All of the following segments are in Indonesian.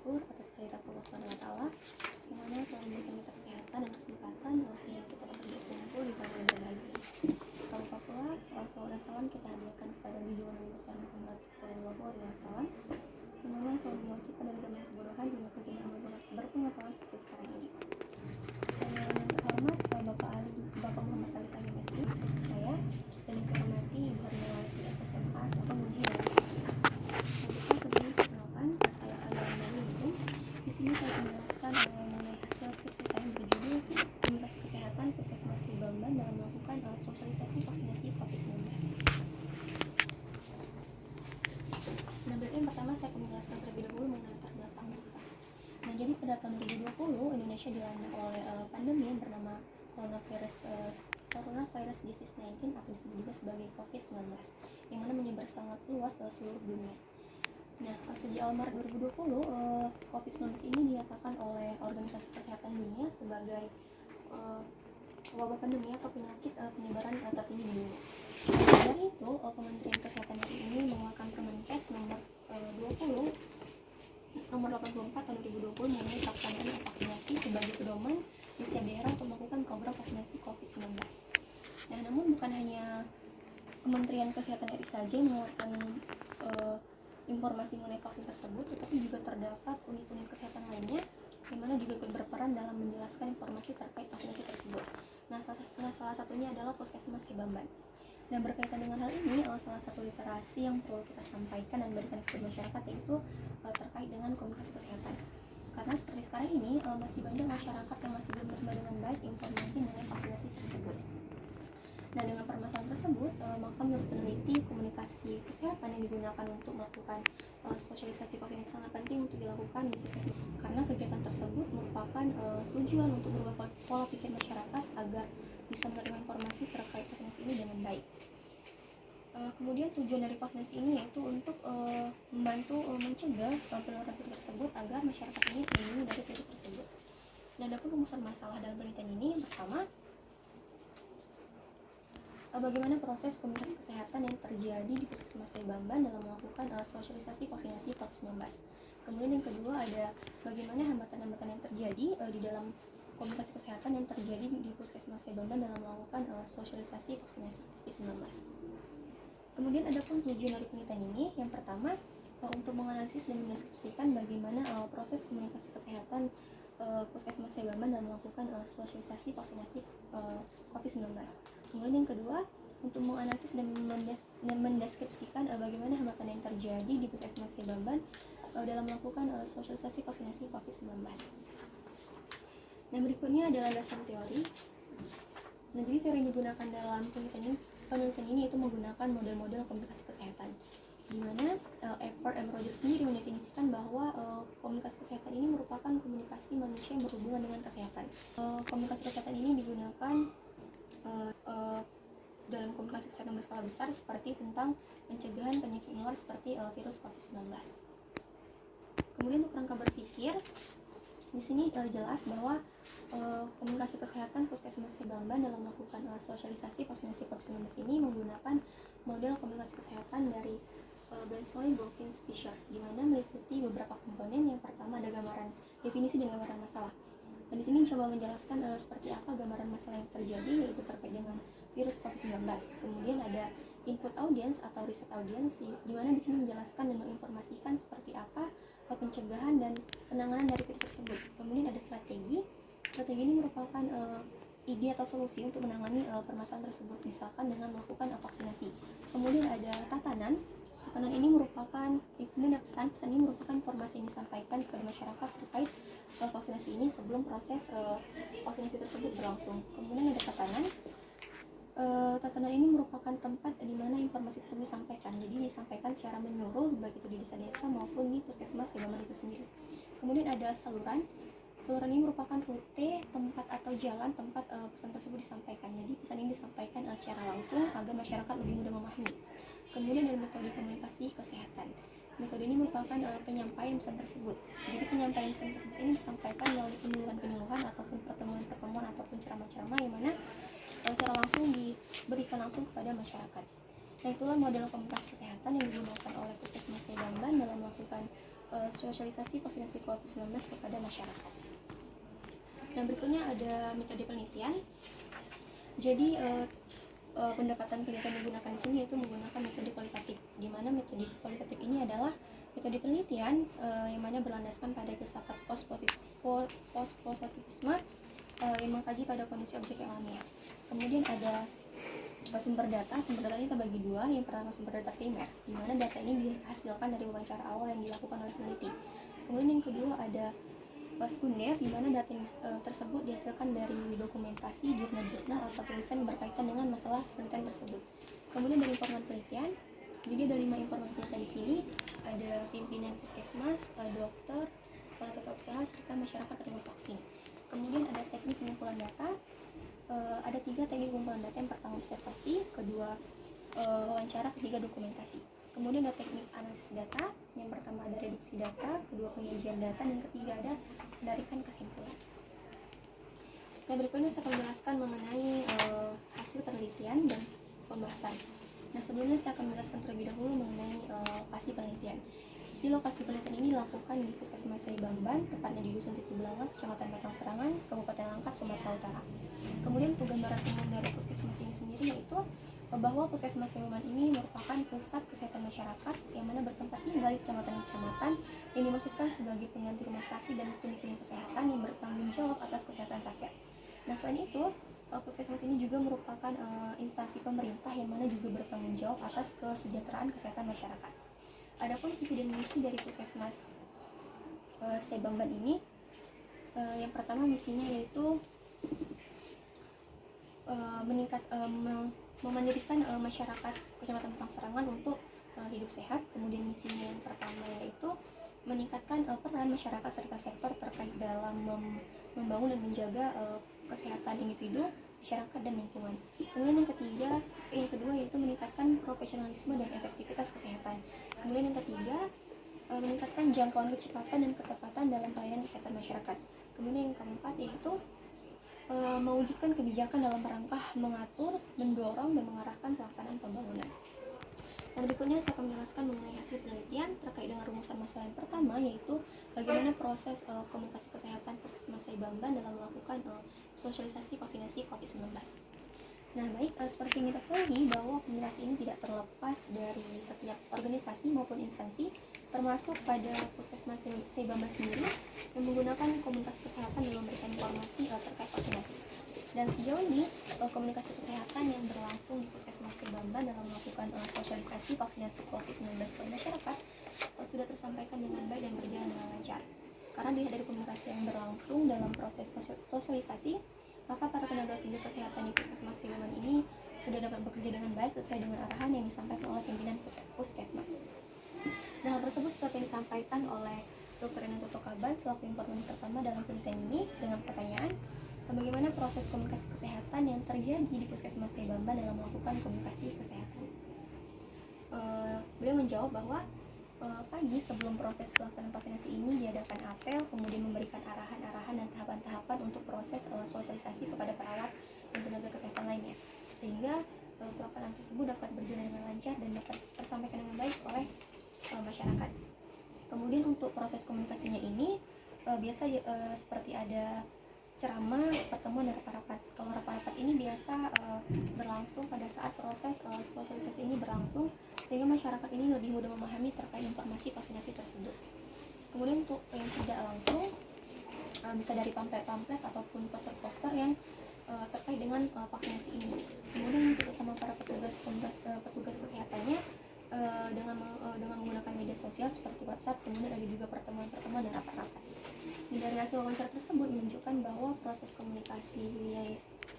bersyukur atas kehadirat Allah SWT yang mana telah memberikan kita kesehatan dan kesempatan sehingga kita dapat berkumpul di bulan berbahagia. Tak lupa pula salawat dan salam kita hadiahkan kepada Nabi besar Muhammad SAW yang mana telah membawa kita dari zaman kebodohan hingga ke zaman berpengetahuan seperti sekarang ini. Dan yang terhormat Bapak Muhammad Ali Sahih Mesri, istri saya, dan yang saya hormati Ibu Harinawati SSMK atau Muji dan kita sebelum perkenalkan saya Alian Dulu. Di sini saya akan menjelaskan mengenai hasil skripsi saya yang berjudul Komunikasi Kesehatan Puskesmas Bamban dalam melakukan sosialisasi vaksinasi COVID-19. Nah, berarti yang pertama saya akan menjelaskan terlebih dahulu mengenai latar belakang masalah. Nah, jadi pada tahun 2020 Indonesia dilanda oleh pandemi yang bernama coronavirus disease 19 atau disebut juga sebagai COVID-19 yang mana menyebar sangat luas ke seluruh dunia. Nah, sejak awal Maret 2020 COVID-19 ini dinyatakan oleh Organisasi Kesehatan Dunia sebagai wabah pandemi atau penyakit penyebaran tertinggi di dunia. Dari itu, Kementerian Kesehatan RI ini mengeluarkan Permenkes nomor 84 tahun 2020 mengenai pelaksanaan vaksinasi sebagai pedoman di setiap daerah untuk melakukan program vaksinasi COVID-19. Nah, namun bukan hanya Kementerian Kesehatan RI saja yang mengeluarkan informasi mengenai vaksin tersebut, tetapi juga terdapat unit-unit kesehatan lainnya yang mana juga ikut berperan dalam menjelaskan informasi terkait vaksinasi tersebut. Nah, salah satunya adalah Puskesmas Bamban. Dan berkaitan dengan hal ini, salah satu literasi yang perlu kita sampaikan dan berikan kepada masyarakat yaitu terkait dengan komunikasi kesehatan. Karena seperti sekarang ini masih banyak masyarakat yang masih belum menerima dengan baik informasi mengenai vaksinasi tersebut. Nah, dengan permasalahan tersebut, maka menurut peneliti komunikasi kesehatan yang digunakan untuk melakukan sosialisasi vaksin ini sangat penting untuk dilakukan di puskesmas karena kegiatan tersebut merupakan tujuan untuk merubah pola pikir masyarakat agar bisa menerima informasi terkait vaksinasi ini dengan baik. Kemudian tujuan dari vaksinasi ini yaitu untuk membantu mencegah penularan virus tersebut agar masyarakat ini terlindungi dari virus tersebut. Nah, adapun rumusan masalah dalam penelitian ini yang pertama, bagaimana proses komunikasi kesehatan yang terjadi di Puskesmas Bamban dalam melakukan sosialisasi vaksinasi COVID-19. Kemudian yang kedua ada bagaimana hambatan-hambatan yang terjadi di dalam komunikasi kesehatan yang terjadi di Puskesmas Bamban dalam melakukan sosialisasi vaksinasi COVID-19. Kemudian ada pun tujuan dari penelitian ini, yang pertama untuk menganalisis dan mendeskripsikan bagaimana proses komunikasi kesehatan Puskesmas Bamban dalam melakukan sosialisasi vaksinasi COVID-19. Kemudian yang kedua, untuk menganalisis dan mendeskripsikan bagaimana hambatan yang terjadi di Puskesmas Bamban dalam melakukan sosialisasi vaksinasi COVID-19. Nah, berikutnya adalah dasar teori. Nah, jadi teori yang digunakan dalam penelitian ini yaitu menggunakan model-model komunikasi kesehatan, di mana Epworth M. Rogers sendiri mendefinisikan bahwa komunikasi kesehatan ini merupakan komunikasi manusia yang berhubungan dengan kesehatan. Komunikasi kesehatan ini digunakan dalam komunikasi kesehatan berskala besar seperti tentang pencegahan penyakit menular seperti virus COVID-19. Kemudian untuk kerangka berpikir, di sini jelas bahwa komunikasi kesehatan Puskesmas Bamban dalam melakukan sosialisasi vaksinasi COVID-19 ini menggunakan model komunikasi kesehatan dari Beasley Dawkins Fisher, di mana meliputi beberapa komponen. Yang pertama ada gambaran definisi dan gambaran masalah. Dan di sini coba menjelaskan seperti apa gambaran masalah yang terjadi yaitu terkait dengan virus COVID-19. Kemudian ada input audience atau riset audience, di mana di sini menjelaskan dan menginformasikan seperti apa pencegahan dan penanganan dari virus tersebut. Kemudian ada strategi. Strategi ini merupakan ide atau solusi untuk menangani permasalahan tersebut, misalkan dengan melakukan vaksinasi. Kemudian ada tatanan. Tatanan ini merupakan pesan ini merupakan informasi yang disampaikan kepada masyarakat terkait vaksinasi ini sebelum proses vaksinasi tersebut berlangsung. Kemudian ada tatanan. Tatanan ini merupakan tempat di mana informasi tersebut disampaikan. Jadi disampaikan secara menyeluruh baik itu di desa-desa maupun di Puskesmas Bamban itu sendiri. Kemudian ada saluran. Saluran ini merupakan rute, tempat atau jalan tempat pesan tersebut disampaikan. Jadi pesan ini disampaikan secara langsung agar masyarakat lebih mudah memahami. Kemudian ada metode komunikasi kesehatan. Metode ini merupakan penyampaian pesan tersebut. Jadi penyampaian pesan tersebut ini disampaikan melalui penyuluhan-penyuluhan ataupun pertemuan-pertemuan ataupun ceramah-ceramah yang mana secara langsung diberikan langsung kepada masyarakat. Nah, itulah model komunikasi kesehatan yang digunakan oleh Puskesmas Bamban dalam melakukan sosialisasi vaksinasi COVID-19 kepada masyarakat. Nah, berikutnya ada metode penelitian. Jadi pendekatan penelitian yang digunakan di sini yaitu menggunakan metode kualitatif, di mana metode kualitatif ini adalah metode penelitian yang mana berlandaskan pada filsafat post-positivisme yang mengkaji pada kondisi objek yang alamiah. Kemudian ada sumber data ini terbagi dua. Yang pertama sumber data primer, di mana data ini dihasilkan dari wawancara awal yang dilakukan oleh peneliti. Kemudian yang kedua ada sekunder, di mana data tersebut dihasilkan dari dokumentasi, jurnal-jurnal atau tulisan yang berkaitan dengan masalah penelitian tersebut. Kemudian dari informan penelitian, jadi ada 5 informan penelitian di sini, ada pimpinan puskesmas, dokter, kepala tata usaha, serta masyarakat penerima vaksin. Kemudian ada teknik pengumpulan data, ada 3 teknik pengumpulan data. Yang pertama observasi, kedua wawancara, ketiga dokumentasi. Kemudian ada teknik analisis data, yang pertama ada reduksi data, kedua penyajian data, dan yang ketiga ada penarikan kesimpulan. Nah, berikutnya saya akan menjelaskan mengenai hasil penelitian dan pembahasan. Nah, sebelumnya saya akan menjelaskan terlebih dahulu mengenai lokasi penelitian. Jadi lokasi penelitian ini dilakukan di Puskesmas Saibamban, tepatnya di Dusun Titi Belanga, Kecamatan Batang Serangan, Kabupaten Langkat, Sumatera Utara. Kemudian untuk gambaran umum dari puskesmas ini sendiri yaitu bahwa Puskesmas Saibamban ini merupakan pusat kesehatan masyarakat yang mana bertempat tinggal di kecamatan-kecamatan yang dimaksudkan sebagai pengganti rumah sakit dan klinik kesehatan yang bertanggung jawab atas kesehatan rakyat. Nah, selain itu, puskesmas ini juga merupakan instansi pemerintah yang mana juga bertanggung jawab atas kesejahteraan kesehatan masyarakat. Adapun visi dan misi dari Puskesmas Saibamban ini, yang pertama misinya yaitu memandirikan masyarakat Kecamatan Batang Serangan untuk hidup sehat. Kemudian misinya yang pertama yaitu meningkatkan peran masyarakat serta sektor terkait dalam membangun dan menjaga kesehatan individu, masyarakat, dan lingkungan. Kemudian yang kedua yaitu meningkatkan profesionalisme dan efektivitas kesehatan. Kemudian yang ketiga, meningkatkan jangkauan, kecepatan, dan ketepatan dalam pelayanan kesehatan masyarakat. Kemudian yang keempat yaitu mewujudkan kebijakan dalam rangka mengatur, mendorong, dan mengarahkan pelaksanaan pembangunan. Yang berikutnya saya akan menjelaskan mengenai hasil penelitian terkait dengan rumusan masalah yang pertama, yaitu bagaimana proses komunikasi kesehatan Puskesmas Saibamban dalam melakukan sosialisasi vaksinasi COVID-19. Nah, baik, seperti yang kita ketahui bahwa komunikasi ini tidak terlepas dari setiap organisasi maupun instansi, termasuk pada Puskesmas Saibamban sendiri yang menggunakan komunikasi kesehatan dalam memberikan informasi terkait vaksinasi. Dan sejauh ini komunikasi kesehatan yang berlangsung di Puskesmas Saibamban dalam melakukan sosialisasi vaksinasi COVID-19 kepada masyarakat sudah tersampaikan dengan baik dan berjalan dengan lancar. Karena dilihat dari komunikasi yang berlangsung dalam proses sosialisasi, maka para tenaga kerja kesehatan di Puskesmas Saibamban ini sudah dapat bekerja dengan baik sesuai dengan arahan yang disampaikan oleh pimpinan Puskesmas. Nah, hal tersebut seperti yang disampaikan oleh Dr. Enanto Tokaban selaku informan pertama dalam penelitian ini dengan pertanyaan, bagaimana proses komunikasi kesehatan yang terjadi di Puskesmas Saibamban dalam melakukan komunikasi kesehatan. Beliau menjawab bahwa pagi sebelum proses pelaksanaan vaksinasi ini diadakan apel, kemudian memberikan arahan-arahan dan tahapan-tahapan untuk proses sosialisasi kepada perawat dan tenaga kesehatan lainnya, sehingga pelaksanaan tersebut dapat berjalan dengan lancar dan dapat tersampaikan dengan baik oleh masyarakat. Kemudian untuk proses komunikasinya ini biasa seperti ada ceramah, pertemuan, dan rapat-rapat. Kalau rapat-rapat ini biasa berlangsung pada saat proses sosialisasi ini berlangsung, sehingga masyarakat ini lebih mudah memahami terkait informasi vaksinasi tersebut. Kemudian untuk yang tidak langsung bisa dari pamflet-pamflet ataupun poster-poster yang terkait dengan vaksinasi ini. Kemudian untuk sama para petugas kesehatannya dengan menggunakan media sosial seperti WhatsApp, kemudian ada juga pertemuan-pertemuan dan rapat-rapat. Dari hasil wawancara tersebut menunjukkan bahwa proses komunikasi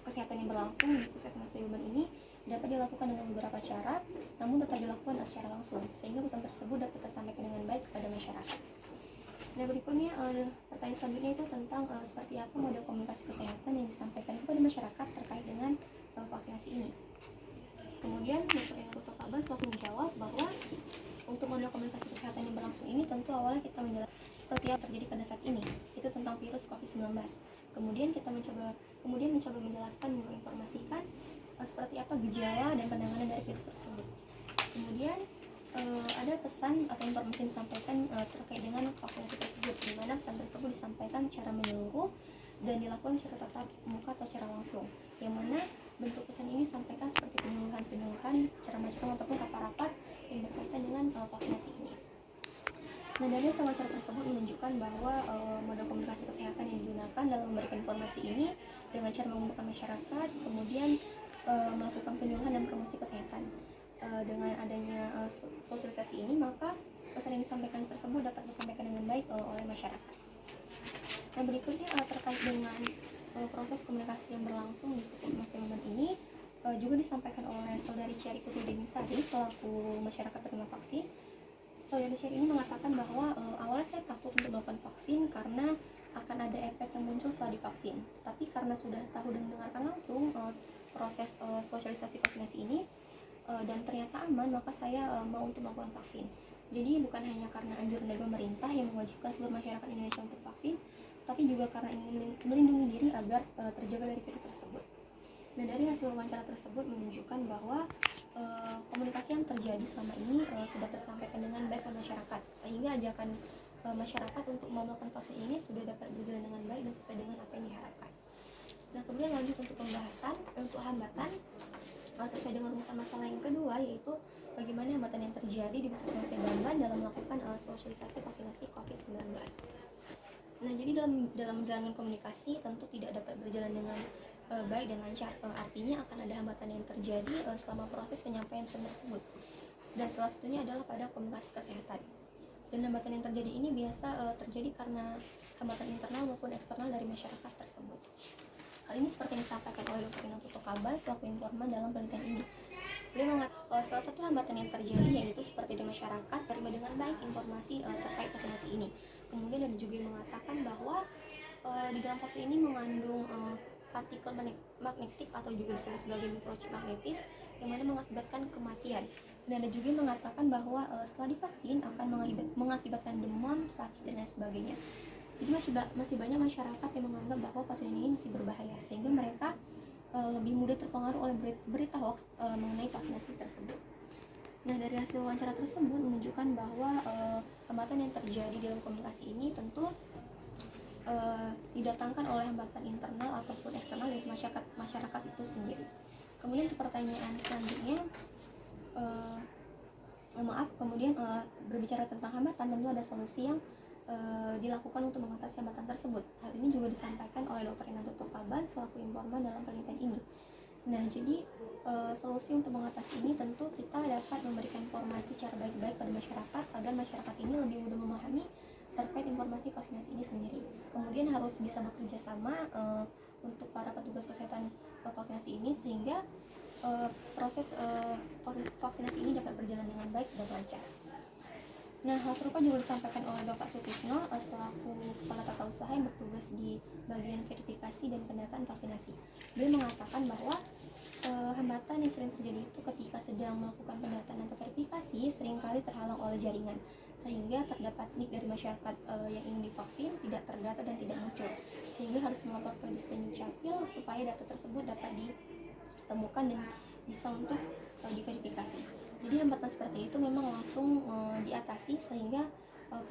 kesehatan yang berlangsung di Puskesmas Saibamban ini dapat dilakukan dengan beberapa cara, namun tetap dilakukan secara langsung, sehingga pesan tersebut dapat tersampaikan dengan baik kepada masyarakat. Nah, berikutnya pertanyaan selanjutnya itu tentang seperti apa model komunikasi kesehatan yang disampaikan kepada masyarakat terkait dengan vaksinasi ini. Kemudian Dr. Enanto Tokaban selalu menjawab bahwa untuk model komunikasi kesehatan yang berlangsung ini tentu awalnya kita menjelaskan seperti yang terjadi pada saat ini, itu tentang virus COVID-19. Kemudian kita mencoba menjelaskan, menginformasikan seperti apa gejala dan penanganan dari virus tersebut. Kemudian ada pesan atau informasi yang disampaikan terkait dengan vaksinasi tersebut, di mana pesan tersebut disampaikan secara menyeluruh dan dilakukan secara tatap muka atau secara langsung, yang mana bentuk pesan ini disampaikan seperti penyuluhan, ceramah-ceramah ataupun rapat-rapat yang berkaitan dengan vaksinasi ini. Nah, dari hasil wawancara tersebut menunjukkan bahwa model komunikasi kesehatan yang digunakan dalam memberikan informasi ini dengan cara mengumpulkan masyarakat, kemudian melakukan penyuluhan dan promosi kesehatan. Dengan adanya sosialisasi ini, maka pesan yang disampaikan tersebut dapat disampaikan dengan baik oleh masyarakat. Nah, berikutnya terkait dengan proses komunikasi yang berlangsung di Puskesmas Sebaban ini juga disampaikan oleh Saudari Cherry Kutudeningsari selaku masyarakat penerima vaksin. Saudari Cherry ini mengatakan bahwa awalnya saya takut untuk melakukan vaksin karena akan ada efek yang muncul setelah divaksin. Tapi karena sudah tahu dan mendengarkan langsung proses sosialisasi vaksinasi ini dan ternyata aman, maka saya mau untuk melakukan vaksin. Jadi bukan hanya karena anjuran dari pemerintah yang mewajibkan seluruh masyarakat Indonesia untuk vaksin, tapi juga karena ingin melindungi diri agar terjaga dari virus tersebut. Dan dari hasil wawancara tersebut menunjukkan bahwa komunikasi yang terjadi selama ini sudah tersampaikan dengan baik oleh masyarakat, sehingga ajakan masyarakat untuk melakukan vaksin ini sudah dapat berjalan dengan baik dan sesuai dengan apa yang diharapkan. Nah, kemudian lanjut untuk pembahasan untuk hambatan sesuai dengan rumusan masalah yang kedua, yaitu bagaimana hambatan yang terjadi di Puskesmas Sebaban dalam melakukan sosialisasi vaksinasi COVID-19. Nah, jadi dalam menjalankan komunikasi tentu tidak dapat berjalan dengan baik dan lancar. Artinya akan ada hambatan yang terjadi selama proses penyampaian pesan tersebut. Dan salah satunya adalah pada komunikasi kesehatan. Dan hambatan yang terjadi ini biasa terjadi karena hambatan internal maupun eksternal dari masyarakat tersebut. Hal ini seperti yang disampaikan oleh Dr. Inato Tokabal selaku informan dalam penelitian ini. Beliau mengatakan salah satu hambatan yang terjadi yaitu seperti di masyarakat terima dengan baik informasi terkait vaksinasi ini. Kemudian ada juga yang mengatakan bahwa di dalam vaksin ini mengandung partikel magnetik atau juga disebut sebagai microchip magnetis yang mana mengakibatkan kematian. Dan ada juga yang mengatakan bahwa setelah divaksin akan mengakibatkan demam, sakit dan lain sebagainya. Jadi masih banyak masyarakat yang menganggap bahwa vaksin ini masih berbahaya, sehingga mereka lebih mudah terpengaruh oleh berita hoax mengenai vaksinasi tersebut. Nah, dari hasil wawancara tersebut menunjukkan bahwa hambatan yang terjadi dalam komunikasi ini tentu didatangkan oleh hambatan internal ataupun eksternal dari masyarakat itu sendiri. Kemudian untuk pertanyaan selanjutnya, kemudian berbicara tentang hambatan, tentu ada solusi yang dilakukan untuk mengatasi hambatan tersebut. Hal ini juga disampaikan oleh Dr. Inato Tokabal selaku informan dalam penelitian ini. Nah, jadi solusi untuk mengatasi ini tentu kita dapat memberikan informasi secara baik-baik pada masyarakat agar masyarakat ini lebih mudah memahami terkait informasi vaksinasi ini sendiri. Kemudian harus bisa bekerja sama untuk para petugas kesehatan vaksinasi ini sehingga proses vaksinasi ini dapat berjalan dengan baik dan lancar. Nah, hal serupa juga disampaikan oleh Bapak Sutisno selaku kepala tata usaha yang bertugas di bagian verifikasi dan pendataan vaksinasi. Beliau mengatakan bahwa hambatan yang sering terjadi itu ketika sedang melakukan pendataan atau verifikasi seringkali terhalang oleh jaringan, sehingga terdapat nik dari masyarakat yang ingin divaksin tidak terdata dan tidak muncul, sehingga harus melapor ke Disduk Capil supaya data tersebut dapat ditemukan dan bisa untuk diverifikasi. Jadi hambatan seperti itu memang langsung diatasi sehingga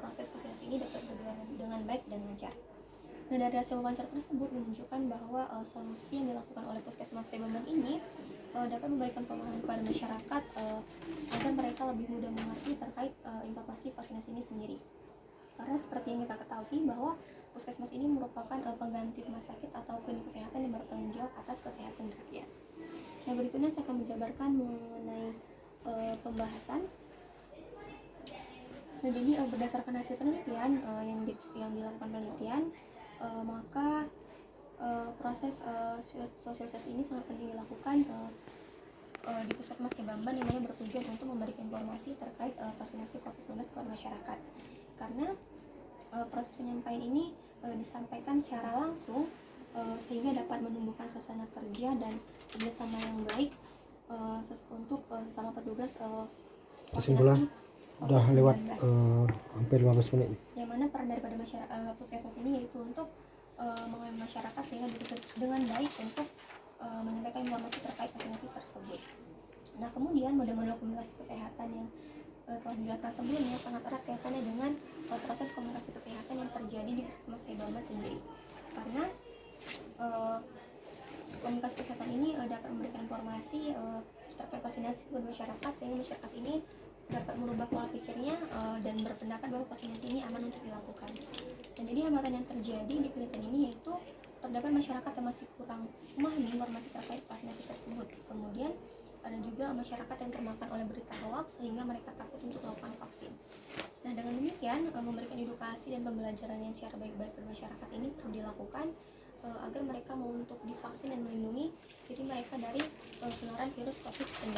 proses vaksinasi ini dapat berjalan dengan baik dan lancar. Nah, dari hasil wawancara tersebut menunjukkan bahwa solusi yang dilakukan oleh Puskesmas Sebaban ini dapat memberikan pemahaman kepada masyarakat agar mereka lebih mudah mengerti terkait informasi vaksinasi ini sendiri. Karena seperti yang kita ketahui bahwa Puskesmas ini merupakan pengganti rumah sakit atau klinik kesehatan yang bertanggung jawab atas kesehatan rakyat. Nah, berikutnya saya akan menjabarkan mengenai pembahasan. Nah, jadi berdasarkan hasil penelitian yang dilakukan penelitian, maka proses sosialisasi ini sangat penting dilakukan di Puskesmas Sebaban yang mana bertujuan untuk memberikan informasi terkait vaksinasi COVID-19 kepada masyarakat. Karena proses penyampaian ini disampaikan secara langsung sehingga dapat menumbuhkan suasana kerja dan kerjasama yang baik untuk sesama petugas kesimpulan udah lewat hampir 15 menit. Yang mana peran daripada masyarakat Puskesmas ini yaitu untuk mengayomi masyarakat sehingga dengan baik untuk menyampaikan informasi terkait vaksinasi tersebut. Nah, kemudian model-model komunikasi kesehatan yang telah dijelaskan sebelumnya sangat erat kaitannya dengan proses komunikasi kesehatan yang terjadi di Puskesmas Sebamban sendiri. Karena komunikasi kesehatan ini dapat memberikan informasi terkait vaksinasi kepada masyarakat, sehingga masyarakat ini dapat merubah pola pikirnya dan berpendapat bahwa vaksinasi ini aman untuk dilakukan. Dan jadi hambatan yang terjadi di penelitian ini yaitu terdapat masyarakat yang masih kurang memahami informasi terkait vaksinasi tersebut. Kemudian ada juga masyarakat yang termakan oleh berita hoax sehingga mereka takut untuk melakukan vaksin. Nah, dengan demikian memberikan edukasi dan pembelajaran yang secara baik-baik pada masyarakat ini perlu dilakukan agar mereka mau untuk divaksin dan melindungi diri mereka dari penularan virus COVID-19.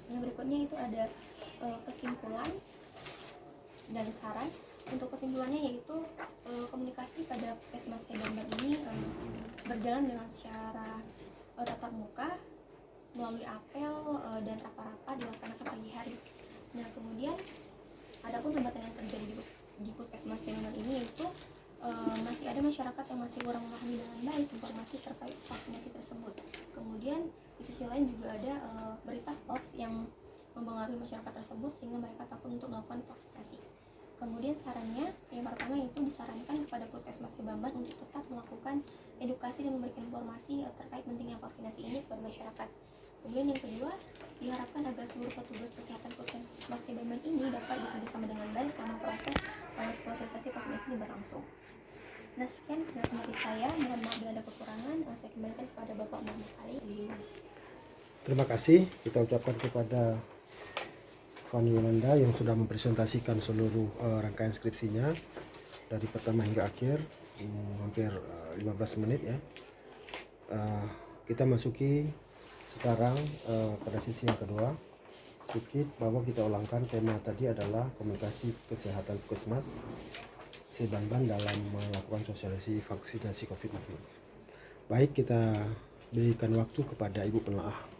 Yang berikutnya itu ada kesimpulan dan saran. Untuk kesimpulannya yaitu komunikasi pada Puskesmas Sebamban ini berjalan dengan secara tatap muka melalui apel dan rapa-rapa dilaksanakan pagi hari. Nah, kemudian adapun hambatan yang terjadi di Puskesmas Sebamban ini yaitu masih ada masyarakat yang masih kurang memahami dengan baik informasi terkait vaksinasi tersebut. Kemudian di sisi lain juga ada berita hoax yang mempengaruhi masyarakat tersebut sehingga mereka takut untuk melakukan vaksinasi. Kemudian sarannya yang pertama yaitu disarankan kepada Puskesmas Sebamban untuk tetap melakukan edukasi dan memberikan informasi terkait pentingnya vaksinasi ini kepada masyarakat. Kemudian yang kedua, diharapkan agar seluruh petugas kesehatan Puskesmas Sebamban ini dapat bekerjasama dengan baik selama proses sosialisasi vaksinasi ini berlangsung. Nah, sekian penjelasan dari saya. Mohon maaf bila ada kekurangan. Saya kembalikan kepada Bapak Muhammad Ali. Terima kasih kita ucapkan kepada Fani Yolanda yang sudah mempresentasikan seluruh rangkaian skripsinya dari pertama hingga akhir, hampir 15 menit ya. Kita masuki sekarang pada sisi yang kedua, sedikit bahwa kita ulangkan tema tadi adalah komunikasi kesehatan Puskesmas Sebamban dalam melakukan sosialisasi vaksinasi COVID-19. Baik, kita berikan waktu kepada Ibu penelaah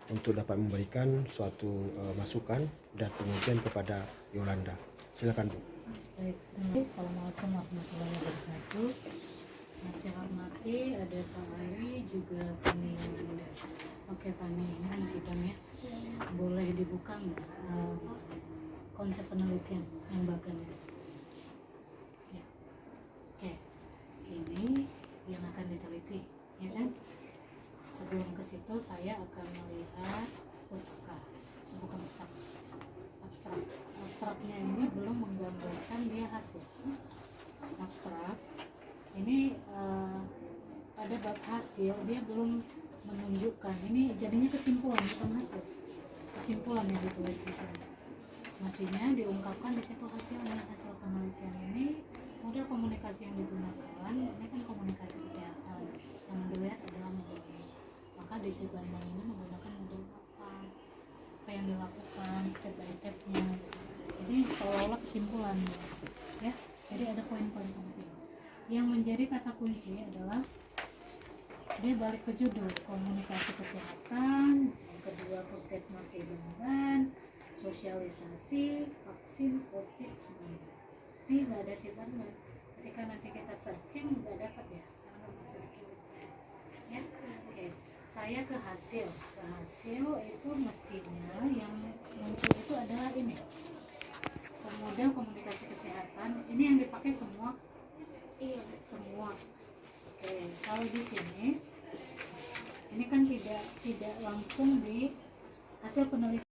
untuk dapat memberikan suatu masukan dan pengujian kepada Yolanda. Silakan, Bu. Baik, Assalamualaikum warahmatullahi wabarakatuh. Yang saya hormati ada Pak Ali juga Pani Yolanda. Oke Pani, ini kan sidang ya. Boleh dibuka nggak konsep penelitian yang bagan itu? Ya. Oke, ini yang akan diteliti, ya kan? Sebelum ke situ saya akan melihat pustaka, bukan pustaka, abstrak. Abstraknya ini belum menggambarkan dia hasil. Abstrak ini ada bab hasil, dia belum menunjukkan. Ini jadinya kesimpulan bukan hasil. Kesimpulan yang ditulis di sini. Mestinya diungkapkan di situ hasilnya, hasil penelitian ini. Model komunikasi yang digunakan ini kan komunikasi kesehatan. Yang dilihat adalah model ini. Maka di Sebamban ini menggunakan model apa yang dilakukan step by stepnya. Jadi seolah-olah kesimpulan ya. Jadi ada poin-poin penting. Yang menjadi kata kunci adalah dia balik ke judul komunikasi kesehatan, yang kedua Puskesmas Sebamban, sosialisasi vaksin COVID-19. Ini nggak ada Sebamban. Ketika nanti kita searching nggak dapat ya, karena nggak masuk di keyword. Ya, oke. Saya ke hasil itu mestinya yang muncul itu adalah ini. Model komunikasi kesehatan ini yang dipakai semua. Iya, semua. Oke, kalau di sini ini kan tidak langsung di hasil penelitian.